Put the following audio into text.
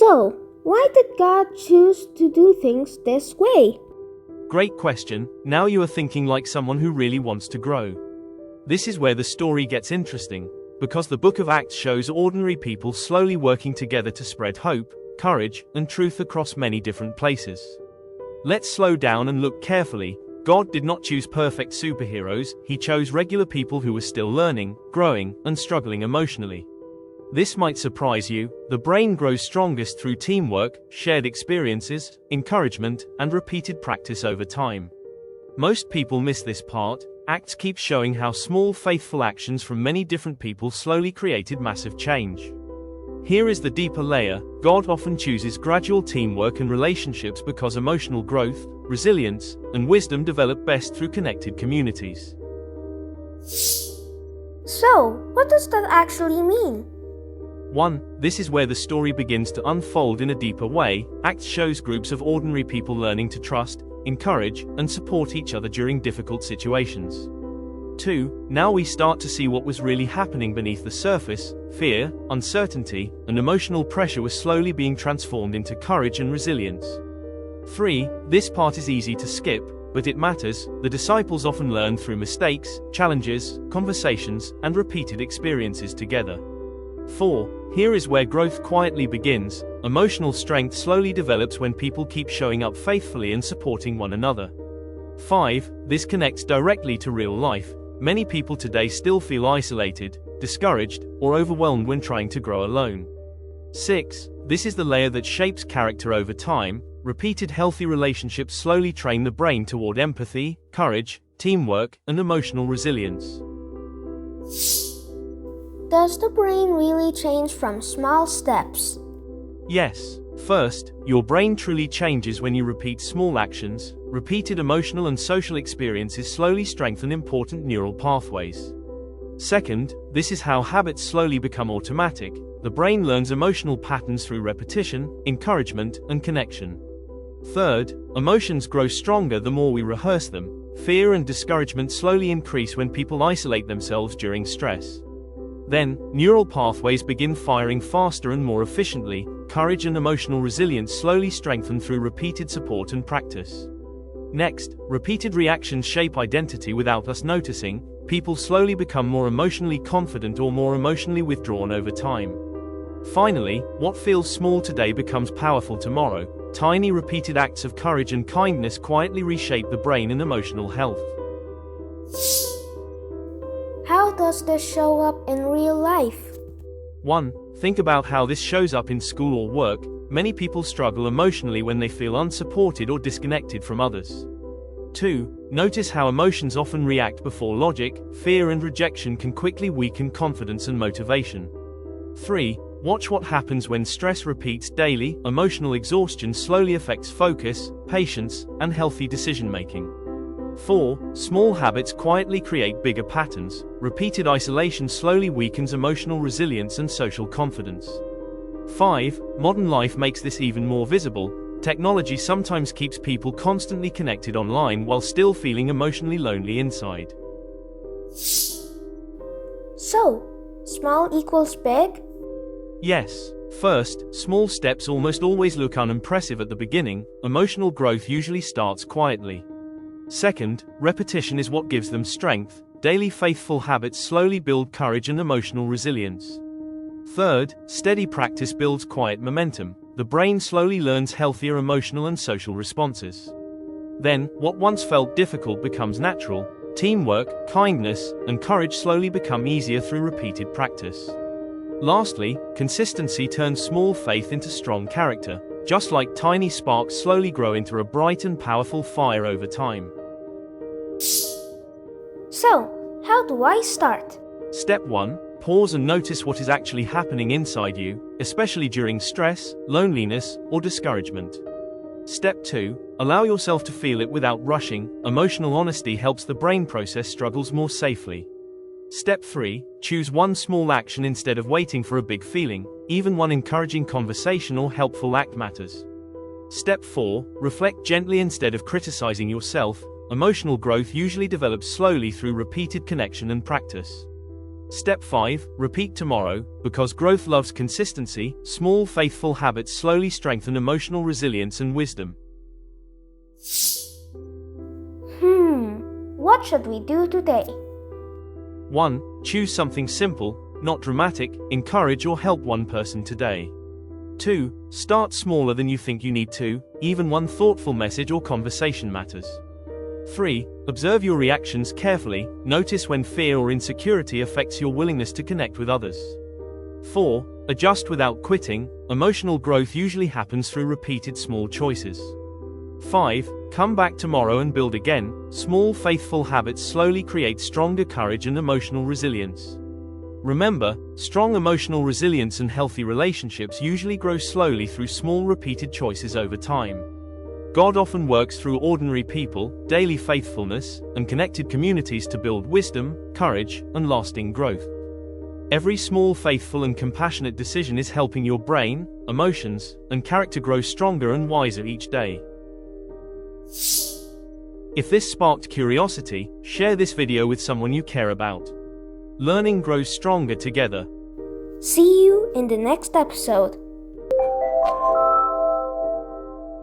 So, why did God choose to do things this way? Great question. Now you are thinking like someone who really wants to grow. This is where the story gets interesting, because the book of Acts shows ordinary people slowly working together to spread hope, courage, and truth across many different places. Let's slow down and look carefully. God did not choose perfect superheroes, He chose regular people who were still learning, growing, and struggling emotionally. This might surprise you. The brain grows strongest through teamwork, shared experiences, encouragement, and repeated practice over time. Most people miss this part. Acts keeps showing how small faithful actions from many different people slowly created massive change. Here is the deeper layer. God often chooses gradual teamwork and relationships because emotional growth, resilience, and wisdom develop best through connected communities. So, what does that actually mean? 1. This is where the story begins to unfold in a deeper way. Acts shows groups of ordinary people learning to trust, encourage, and support each other during difficult situations. 2. Now we start to see what was really happening beneath the surface. Fear, uncertainty, and emotional pressure were slowly being transformed into courage and resilience. 3. This part is easy to skip, but it matters. The disciples often learn through mistakes, challenges, conversations, and repeated experiences together. 4. Here is where growth quietly begins. Emotional strength slowly develops when people keep showing up faithfully and supporting one another. 5. This connects directly to real life. Many people today still feel isolated, discouraged, or overwhelmed when trying to grow alone. 6. This is the layer that shapes character over time. Repeated healthy relationships slowly train the brain toward empathy, courage, teamwork, and emotional resilience. Does the brain really change from small steps? Yes. First, your brain truly changes when you repeat small actions. Repeated emotional and social experiences slowly strengthen important neural pathways. Second, this is how habits slowly become automatic. The brain learns emotional patterns through repetition, encouragement, and connection. Third, emotions grow stronger the more we rehearse them. Fear and discouragement slowly increase when people isolate themselves during stress. Then, neural pathways begin firing faster and more efficiently. Courage and emotional resilience slowly strengthen through repeated support and practice. Next, repeated reactions shape identity without us noticing. People slowly become more emotionally confident or more emotionally withdrawn over time. Finally, what feels small today becomes powerful tomorrow. Tiny repeated acts of courage and kindness quietly reshape the brain and emotional health. How does this show up in real life? 1. Think about how this shows up in school or work. Many people struggle emotionally when they feel unsupported or disconnected from others. 2. Notice how emotions often react before logic. Fear and rejection can quickly weaken confidence and motivation. 3. Watch what happens when stress repeats daily. Emotional exhaustion slowly affects focus, patience, and healthy decision-making. 4. Small habits quietly create bigger patterns. Repeated isolation slowly weakens emotional resilience and social confidence. 5. Modern life makes this even more visible. Technology sometimes keeps people constantly connected online while still feeling emotionally lonely inside. So, small equals big? Yes. First, small steps almost always look unimpressive at the beginning. Emotional growth usually starts quietly. Second, repetition is what gives them strength. Daily faithful habits slowly build courage and emotional resilience. Third, steady practice builds quiet momentum. The brain slowly learns healthier emotional and social responses. Then, what once felt difficult becomes natural. Teamwork, kindness, and courage slowly become easier through repeated practice. Lastly, consistency turns small faith into strong character. Just like tiny sparks slowly grow into a bright and powerful fire over time. So, how do I start? Step 1. Pause and notice what is actually happening inside you, especially during stress, loneliness, or discouragement. Step 2. Allow yourself to feel it without rushing. Emotional honesty helps the brain process struggles more safely. Step 3. Choose one small action instead of waiting for a big feeling. Even one encouraging conversation or helpful act matters. Step 4. Reflect gently instead of criticizing yourself. Emotional growth usually develops slowly through repeated connection and practice. Step 5. Repeat tomorrow. Because growth loves consistency, small faithful habits slowly strengthen emotional resilience and wisdom. What should we do today? 1. Choose something simple, not dramatic, encourage or help one person today. 2. Start smaller than you think you need to, even one thoughtful message or conversation matters. 3. Observe your reactions carefully, notice when fear or insecurity affects your willingness to connect with others. 4. Adjust without quitting, emotional growth usually happens through repeated small choices. 5. Come back tomorrow and build again. Small faithful habits slowly create stronger courage and emotional resilience. Remember, strong emotional resilience and healthy relationships usually grow slowly through small repeated choices over time. God often works through ordinary people, daily faithfulness, and connected communities to build wisdom, courage, and lasting growth. Every small faithful and compassionate decision is helping your brain, emotions, and character grow stronger and wiser each day. If this sparked curiosity, share this video with someone you care about. Learning grows stronger together. See you in the next episode.